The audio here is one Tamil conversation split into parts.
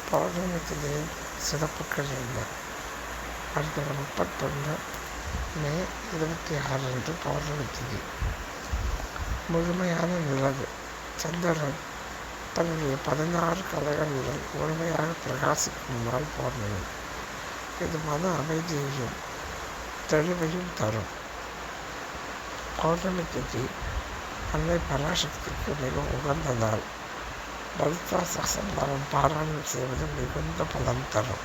பௌர்ணமி திதியின் சிறப்புகள் என்ன? அடுத்த 31 மே 26 அன்று பௌர்ணமி திதி. முழுமையான நிலவு சந்திரன் தன்னுடைய 16 கலைகளுடன் முழுமையாக பிரகாசிக்கும் நாள் பௌர்ணமி. இது மன அமைதியையும் தெளிவையும் தரும். பௌர்ணமி திதி அன்னை பராசக்திக்கு மிகவும் உகந்த நாள். லலிதா சகஸ்ரநாமம் பாராயணம் செய்வது மிகுந்த பலன் தரும்.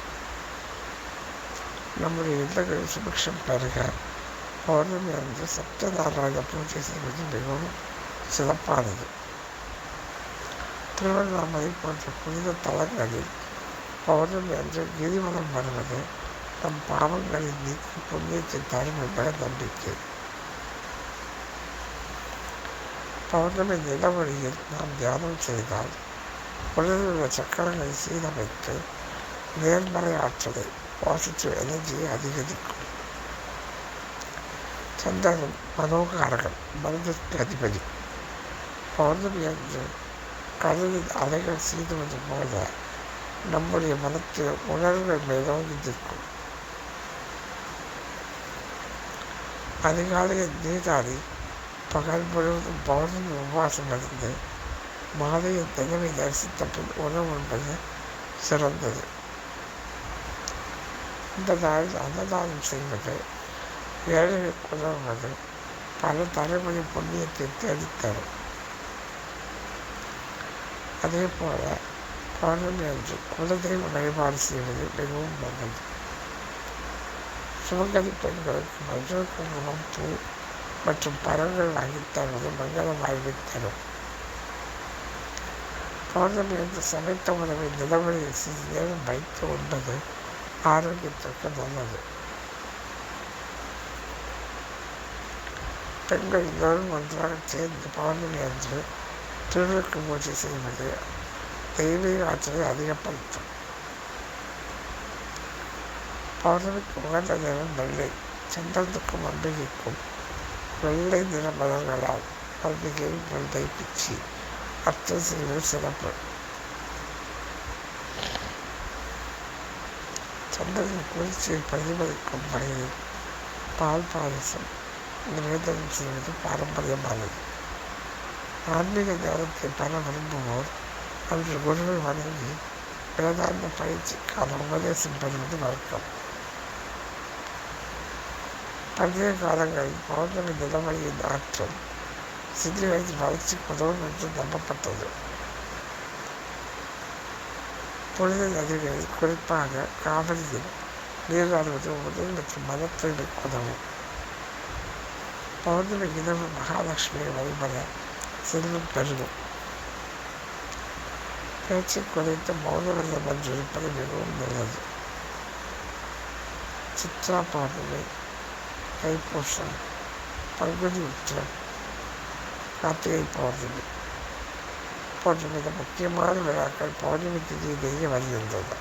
நம்முடைய இல்லங்களில் சுபிக்ஷம் பெருக பௌர்ணமி அன்று சத்யநாராயண பூஜை செய்வது மிகவும் சிறப்பானது. திருவண்ணாமலை போன்ற புனித தலங்களில் பௌர்ணமி அன்று கிரிவலம் வருவது நம் பாவங்களை நீக்கி புண்ணியத்தை தரும் என்பது நம்பிக்கை. பௌர்ணமி நிலவொளியில் நாம் தியானம் செய்தால் உடலில் உள்ள சக்கரங்களை சீரமைத்து நேர்மறை ஆற்றலை பாசிட்டிவ் எனர்ஜியை அதிகரிக்கும். சந்திரன் மனோகாரகன், மனதிற்கு அதிபதி. பௌர்ணமி அன்று கடலில் அலைகள் சீதுவது போல நம்முடைய மனத்தில் உணர்வுகள் மேலோங்கி நிற்கும். அதிகாலையில் நீராடி பகல் முழுவதும் பௌர்ணமி உபவாசம் இருந்து மாலையில் நிலவை தரிசித்த பின் உணவு என்பது சிறந்தது. இந்த நாளில் அன்னதானம் செய்வது, ஏழைகளுக்கு உதவுவது பல தலைமுறை புண்ணியத்தை தேடித்தரும். அதே போல பௌர்ணமி அன்று குலதெய்வ வழிபாடு செய்வது மிகவும் நல்லது. சுமங்கலி பெண்களுக்கு மஞ்சள் குங்குமம், பூ மற்றும் பழங்கள் வாங்கித் தருவது மங்கள வாழ்வை தரும். பௌர்ணமி அன்று சமைத்த உணவை நிலவொளியில் சிறிது நேரம் வைத்து உண்பது ஆரோக்கியத்திற்கு நல்லது. பெண்கள் எல்லோரும் ஒன்றாக சேர்ந்து பௌர்ணமி அன்று திருவிளக்கு பூஜை செய்வது தெய்வீக ஆற்றலை அதிகப்படுத்தும். பௌர்ணமிக்கு உகந்த நிறம் வெள்ளை. சந்திரனுக்கும் அம்பிகைக்கும் வெள்ளை நிற மலர்களால் அம்பிகை வெள்ளை பிச்சி அர்த்தம் செய்வது சிறப்பு. சந்திரன் குளிர்ச்சியை பிரதிபலிக்கும் வகையில் பால் பாயசம் நிவேதனம் செய்வது பாரம்பரியமானது. ஆன்மீக ஞானத்தை பெற விரும்புவோர் அன்று குருவை வணங்கி வேதாந்த பயிற்சிக்கான உபதேசம் பெறுவது வழக்கம். பண்டைய காலங்களில் பௌர்ணமி நிலவொளியின் ஆற்றல் சிறு வயது வளர்ச்சிக்கு உதவும் என்று நம்பப்பட்டது. புனித நதிகளில் குறிப்பாக காவிரியில் நீராடுவது உடல் மற்றும் மன தூய்மைக்கு உதவும். பௌர்ணமி இரவு மகாலட்சுமியை வழிபட செல்வம் பெருகும். பேச்சை குறைத்து மௌனவிரதம் என்று இருப்பது மிகவும் நல்லது. சித்ரா பௌர்ணமி, தைப்பூசம், பங்குனி உத்திரம், கார்த்திகை பௌர்ணமி போன்ற மிக முக்கியமான விழாக்கள் பௌர்ணமி திதியிலேயே வருகின்றன.